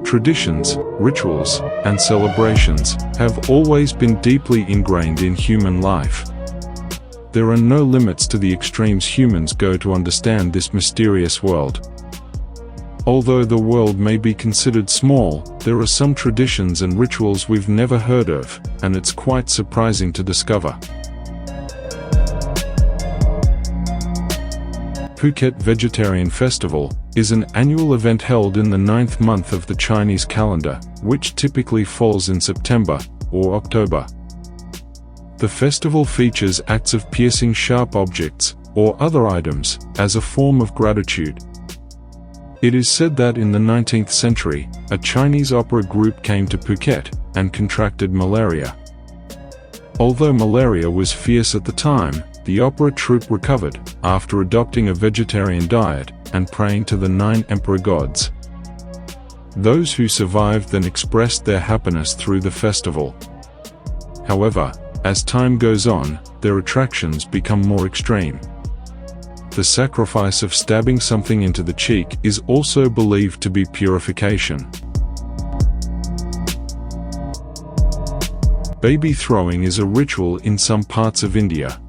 Traditions, rituals, and celebrations have always been deeply ingrained in human life. There are no limits to the extremes humans go to understand this mysterious world. Although the world may be considered small, there are some traditions and rituals we've never heard of, and it's quite surprising to discover. Phuket Vegetarian Festival is an annual event held in the 9th month of the Chinese calendar, which typically falls in September or October. The festival features acts of piercing sharp objects or other items as a form of gratitude. It is said that in the 19th century, a Chinese opera group came to Phuket and contracted malaria. Although malaria was fierce at the time, the opera troupe recovered after adopting a vegetarian diet and praying to the 9 emperor gods. Those who survived then expressed their happiness through the festival. However, as time goes on, their attractions become more extreme. The sacrifice of stabbing something into the cheek is also believed to be purification. Baby throwing is a ritual in some parts of India.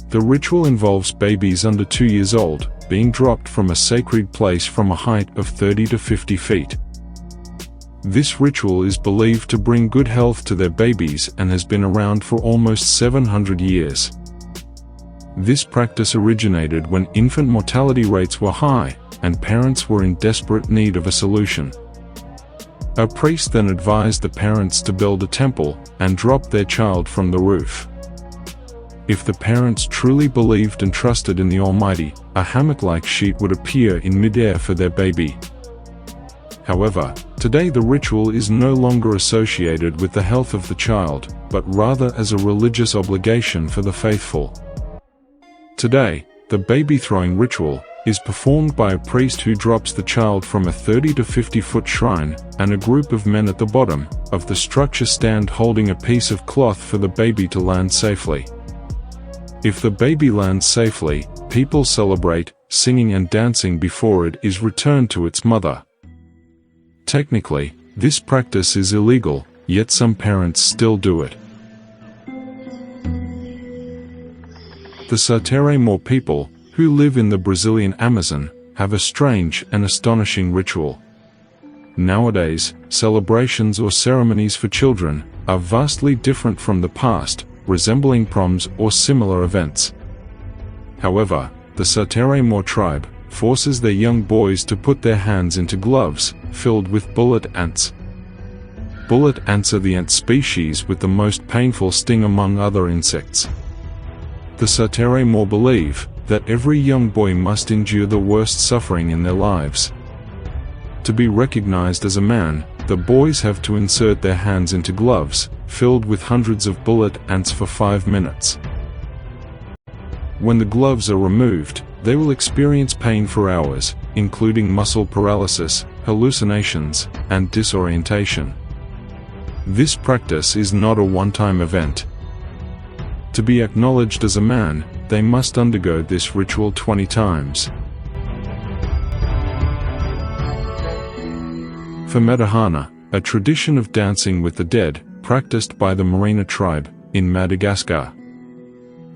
The ritual involves babies under 2 years old being dropped from a sacred place from a height of 30 to 50 feet. This ritual is believed to bring good health to their babies and has been around for almost 700 years. This practice originated when infant mortality rates were high and parents were in desperate need of a solution. A priest then advised the parents to build a temple and drop their child from the roof. If the parents truly believed and trusted in the Almighty, a hammock-like sheet would appear in mid-air for their baby. However, today the ritual is no longer associated with the health of the child, but rather as a religious obligation for the faithful. Today, the baby throwing ritual is performed by a priest who drops the child from a 30 to 50-foot shrine, and a group of men at the bottom of the structure stand holding a piece of cloth for the baby to land safely. If the baby lands safely, people celebrate, singing and dancing before it is returned to its mother. Technically, this practice is illegal, yet some parents still do it. The Sateré-Mor people, who live in the Brazilian Amazon, have a strange and astonishing ritual. Nowadays, celebrations or ceremonies for children are vastly different from the past, resembling proms or similar events. However, the Sateré-Mor tribe forces their young boys to put their hands into gloves filled with bullet ants. Bullet ants are the ant species with the most painful sting among other insects. The Sateré-Mor believe that every young boy must endure the worst suffering in their lives. To be recognized as a man, the boys have to insert their hands into gloves filled with hundreds of bullet ants for 5 minutes. When the gloves are removed, they will experience pain for hours, including muscle paralysis, hallucinations, and disorientation. This practice is not a one-time event. To be acknowledged as a man, they must undergo this ritual 20 times. Famedahana, a tradition of dancing with the dead, practiced by the Marina tribe in Madagascar.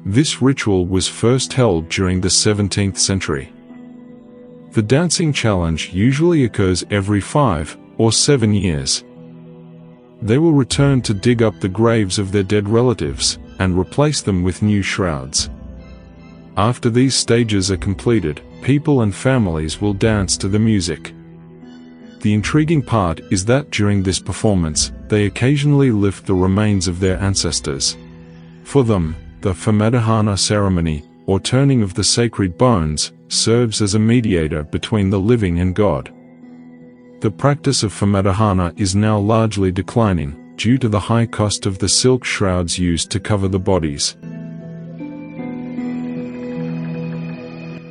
This ritual was first held during the 17th century. The dancing challenge usually occurs every 5 or 7 years. They will return to dig up the graves of their dead relatives and replace them with new shrouds. After these stages are completed, people and families will dance to the music. The intriguing part is that during this performance, they occasionally lift the remains of their ancestors. For them, the Famedahana ceremony, or turning of the sacred bones, serves as a mediator between the living and God. The practice of Famedahana is now largely declining, due to the high cost of the silk shrouds used to cover the bodies.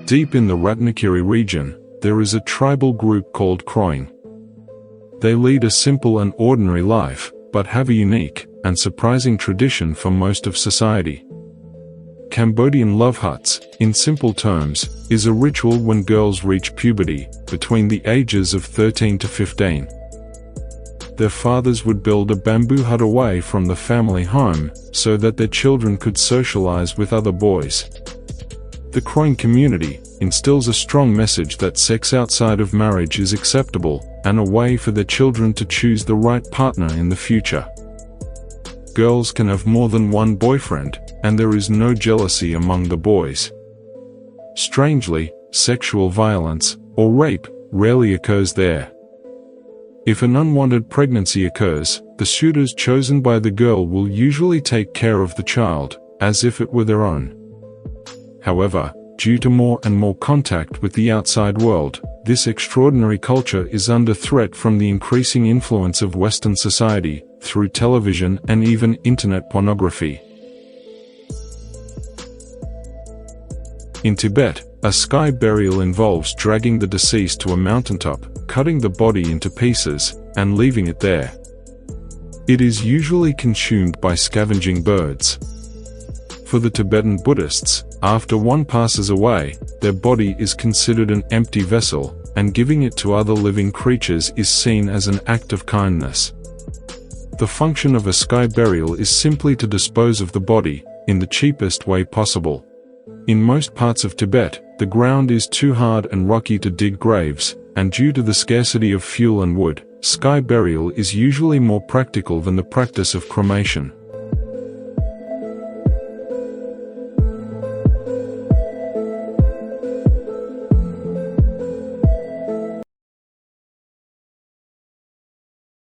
Deep in the Ratnagiri region, there is a tribal group called Kroing. They lead a simple and ordinary life, but have a unique and surprising tradition for most of society. Cambodian love huts, in simple terms, is a ritual when girls reach puberty, between the ages of 13 to 15. their fathers would build a bamboo hut away from the family home, so that their children could socialize with other boys. The Kroin community instills a strong message that sex outside of marriage is acceptable, and a way for their children to choose the right partner in the future. Girls can have more than one boyfriend, and there is no jealousy among the boys. Strangely, sexual violence, or rape, rarely occurs there. If an unwanted pregnancy occurs, the suitors chosen by the girl will usually take care of the child, as if it were their own. However, due to more and more contact with the outside world, this extraordinary culture is under threat from the increasing influence of Western society, through television and even internet pornography. In Tibet, a sky burial involves dragging the deceased to a mountaintop, cutting the body into pieces, and leaving it there. It is usually consumed by scavenging birds. For the Tibetan Buddhists, after one passes away, their body is considered an empty vessel, and giving it to other living creatures is seen as an act of kindness. The function of a sky burial is simply to dispose of the body, in the cheapest way possible. In most parts of Tibet, the ground is too hard and rocky to dig graves, and due to the scarcity of fuel and wood, sky burial is usually more practical than the practice of cremation.